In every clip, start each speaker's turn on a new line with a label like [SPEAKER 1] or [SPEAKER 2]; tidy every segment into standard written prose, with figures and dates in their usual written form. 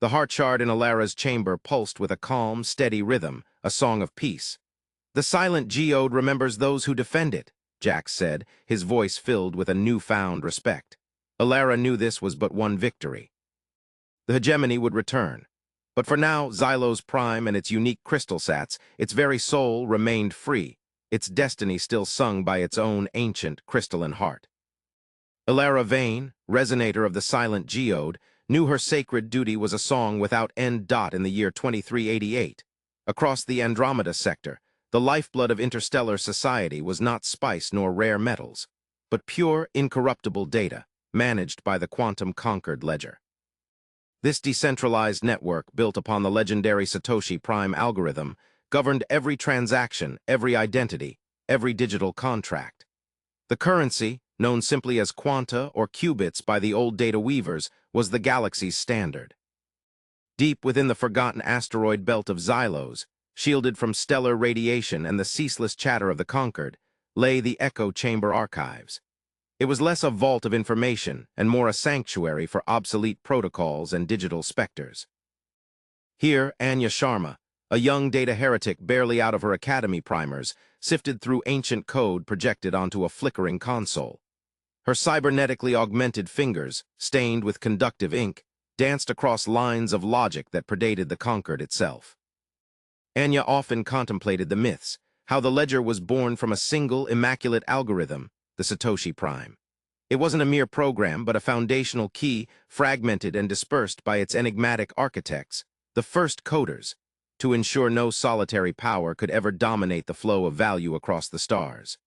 [SPEAKER 1] The heart shard in Alara's chamber pulsed with a calm, steady rhythm, a song of peace. "The silent geode remembers those who defend it," Jax said, his voice filled with a newfound respect. Alara knew this was but one victory. The hegemony would return. But for now, Xylo's prime and its unique crystal sats, its very soul remained free, its destiny still sung by its own ancient crystalline heart. Alara Vane, resonator of the silent geode, knew her sacred duty was a song without end. In the year 2388. Across the Andromeda sector, the lifeblood of interstellar society was not spice nor rare metals, but pure, incorruptible data, managed by the quantum-conquered ledger. This decentralized network, built upon the legendary Satoshi Prime algorithm, governed every transaction, every identity, every digital contract. The currency, known simply as quanta or qubits by the old data weavers, was the galaxy's standard. Deep within the forgotten asteroid belt of Xylos, shielded from stellar radiation and the ceaseless chatter of the conquered, lay the echo chamber archives. It was less a vault of information and more a sanctuary for obsolete protocols and digital specters. Here, Anya Sharma, a young data heretic barely out of her academy primers, sifted through ancient code projected onto a flickering console. Her cybernetically augmented fingers, stained with conductive ink, danced across lines of logic that predated the conquered itself. Anya often contemplated the myths, how the ledger was born from a single immaculate algorithm, the Satoshi Prime. It wasn't a mere program, but a foundational key, fragmented and dispersed by its enigmatic architects, the first coders, to ensure no solitary power could ever dominate the flow of value across the stars.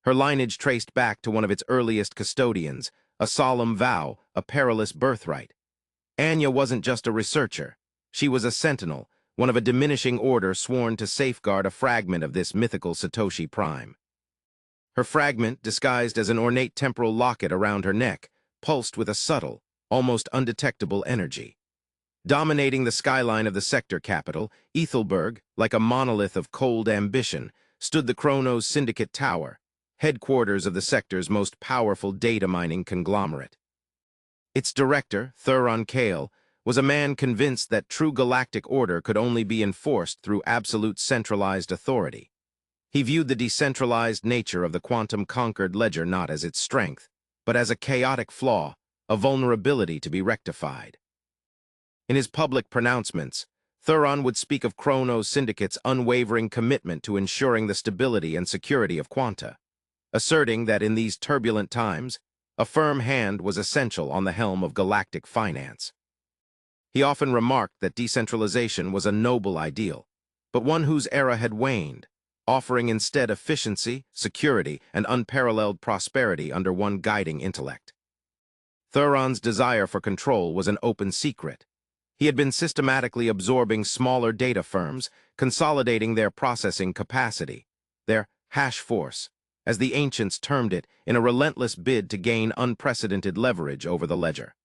[SPEAKER 1] Her lineage traced back to one of its earliest custodians, a solemn vow, a perilous birthright. Anya wasn't just a researcher. She was a sentinel, one of a diminishing order sworn to safeguard a fragment of this mythical Satoshi Prime. Her fragment, disguised as an ornate temporal locket around her neck, pulsed with a subtle, almost undetectable energy. Dominating the skyline of the sector capital, Ethelberg, like a monolith of cold ambition, stood the Chronos Syndicate Tower, headquarters of the sector's most powerful data mining conglomerate. Its director, Thuron Kale, was a man convinced that true galactic order could only be enforced through absolute centralized authority. He viewed the decentralized nature of the quantum-conquered ledger not as its strength, but as a chaotic flaw, a vulnerability to be rectified. In his public pronouncements, Thuron would speak of Chronos Syndicate's unwavering commitment to ensuring the stability and security of quanta, asserting that in these turbulent times, a firm hand was essential on the helm of galactic finance. He often remarked that decentralization was a noble ideal, but one whose era had waned, offering instead efficiency, security, and unparalleled prosperity under one guiding intellect. Thuron's desire for control was an open secret. He had been systematically absorbing smaller data firms, consolidating their processing capacity, their hash force, as the ancients termed it, in a relentless bid to gain unprecedented leverage over the ledger.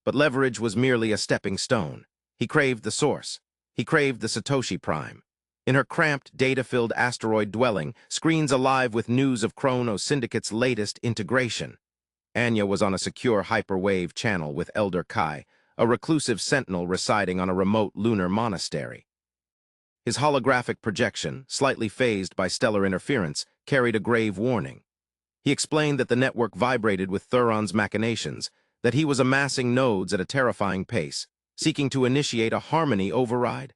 [SPEAKER 1] But leverage was merely a stepping stone. He craved the source. He craved the Satoshi Prime. In her cramped, data-filled asteroid dwelling, screens alive with news of Chronos Syndicate's latest integration. Anya was on a secure hyperwave channel with Elder Kai, a reclusive sentinel residing on a remote lunar monastery. His holographic projection, slightly phased by stellar interference, carried a grave warning. He explained that the network vibrated with Thuron's machinations, that he was amassing nodes at a terrifying pace, seeking to initiate a harmony override.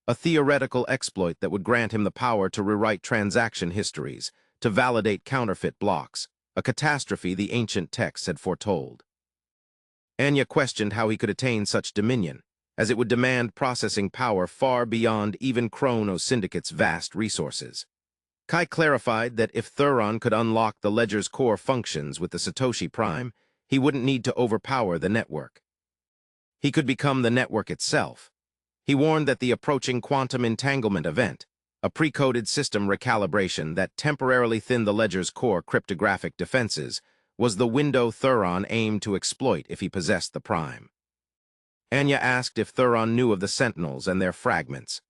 [SPEAKER 1] A theoretical exploit that would grant him the power to rewrite transaction histories, to validate counterfeit blocks, a catastrophe the ancient texts had foretold. Anya questioned how he could attain such dominion, as it would demand processing power far beyond even Chronos Syndicate's vast resources. Kai clarified that if Thuron could unlock the ledger's core functions with the Satoshi Prime, he wouldn't need to overpower the network. He could become the network itself. He warned that the approaching quantum entanglement event, a pre-coded system recalibration that temporarily thinned the ledger's core cryptographic defenses, was the window Thuron aimed to exploit if he possessed the Prime. Anya asked if Thuron knew of the Sentinels and their fragments.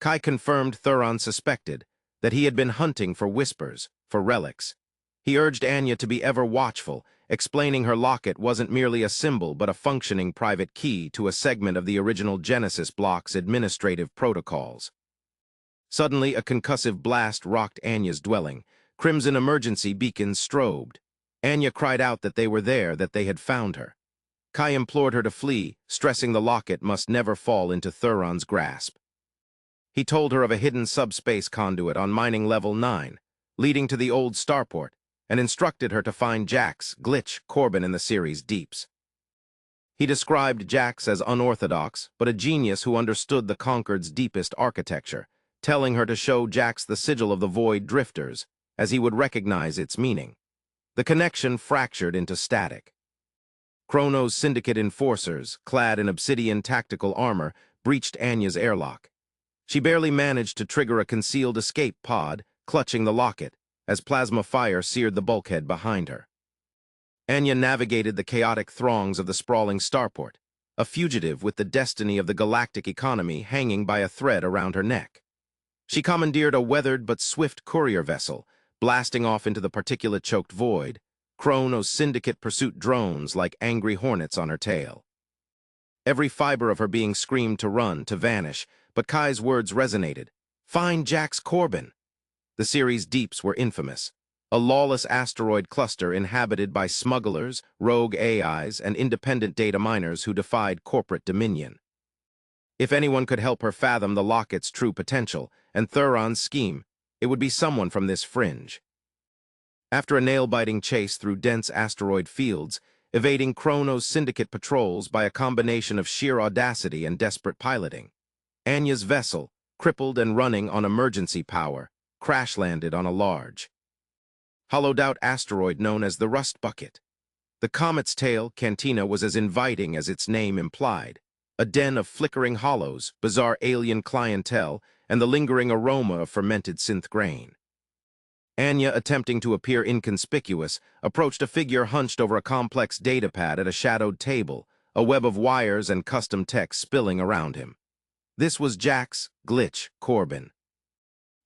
[SPEAKER 1] Kai confirmed Thuron suspected that he had been hunting for whispers, for relics. He urged Anya to be ever watchful, explaining her locket wasn't merely a symbol but a functioning private key to a segment of the original Genesis block's administrative protocols. Suddenly, a concussive blast rocked Anya's dwelling. Crimson emergency beacons strobed. Anya cried out that they were there, that they had found her. Kai implored her to flee, stressing the locket must never fall into Thuron's grasp. He told her of a hidden subspace conduit on mining level 9, leading to the old starport, and instructed her to find Jax, Glitch, Corbin in the series' deeps. He described Jax as unorthodox, but a genius who understood the Concord's deepest architecture, telling her to show Jax the sigil of the Void Drifters, as he would recognize its meaning. The connection fractured into static. Chrono's syndicate enforcers, clad in obsidian tactical armor, breached Anya's airlock. She barely managed to trigger a concealed escape pod, clutching the locket, as plasma fire seared the bulkhead behind her. Anya navigated the chaotic throngs of the sprawling starport, a fugitive with the destiny of the galactic economy hanging by a thread around her neck. She commandeered a weathered but swift courier vessel, blasting off into the particulate-choked void. Chrono's syndicate pursuit drones like angry hornets on her tail. Every fiber of her being screamed to run, to vanish, but Kai's words resonated. Find Jax Corbin. The series' deeps were infamous, a lawless asteroid cluster inhabited by smugglers, rogue AIs, and independent data miners who defied corporate dominion. If anyone could help her fathom the locket's true potential and Thuron's scheme, it would be someone from this fringe. After a nail-biting chase through dense asteroid fields, evading Chrono's syndicate patrols by a combination of sheer audacity and desperate piloting, Anya's vessel, crippled and running on emergency power, crash-landed on a large, hollowed-out asteroid known as the Rust Bucket. The comet's tail, Cantina, was as inviting as its name implied, a den of flickering hollows, bizarre alien clientele, and the lingering aroma of fermented synth grain. Anya, attempting to appear inconspicuous, approached a figure hunched over a complex datapad at a shadowed table, a web of wires and custom text spilling around him. This was Jax, Glitch, Corbin.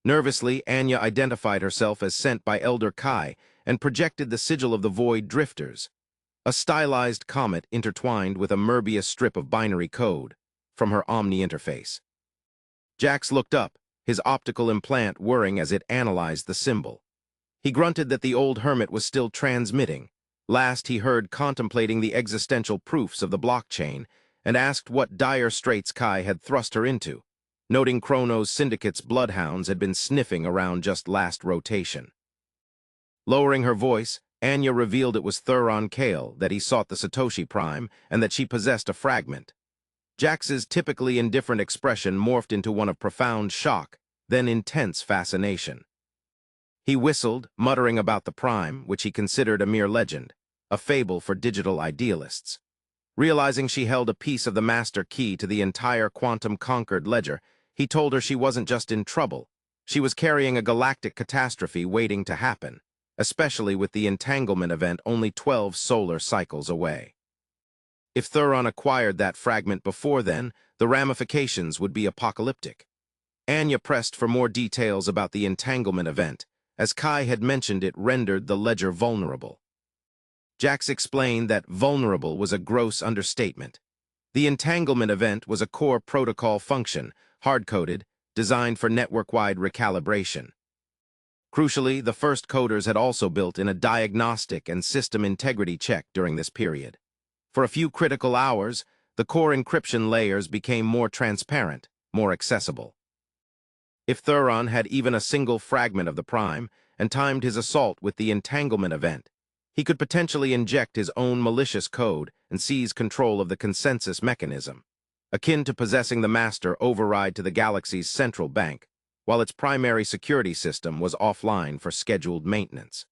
[SPEAKER 1] Nervously, Anya identified herself as sent by Elder Kai and projected the sigil of the Void Drifters, a stylized comet intertwined with a Möbius strip of binary code, from her Omni interface. Jax looked up, his optical implant whirring as it analyzed the symbol. He grunted that the old hermit was still transmitting. Last he heard contemplating the existential proofs of the blockchain, and asked what dire straits Kai had thrust her into, noting Chrono's syndicate's bloodhounds had been sniffing around just last rotation. Lowering her voice, Anya revealed it was Thuron Kale, that he sought the Satoshi Prime, and that she possessed a fragment. Jax's typically indifferent expression morphed into one of profound shock, then intense fascination. He whistled, muttering about the Prime, which he considered a mere legend, a fable for digital idealists. Realizing she held a piece of the master key to the entire quantum-conquered ledger, he told her she wasn't just in trouble. She was carrying a galactic catastrophe waiting to happen, especially with the entanglement event only 12 solar cycles away. If Thuron acquired that fragment before then, the ramifications would be apocalyptic. Anya pressed for more details about the entanglement event, as Kai had mentioned it rendered the ledger vulnerable. Jax explained that vulnerable was a gross understatement. The entanglement event was a core protocol function, hard-coded, designed for network-wide recalibration. Crucially, the first coders had also built in a diagnostic and system integrity check during this period. For a few critical hours, the core encryption layers became more transparent, more accessible. If Thuron had even a single fragment of the Prime and timed his assault with the entanglement event, he could potentially inject his own malicious code and seize control of the consensus mechanism, akin to possessing the master override to the galaxy's central bank, while its primary security system was offline for scheduled maintenance.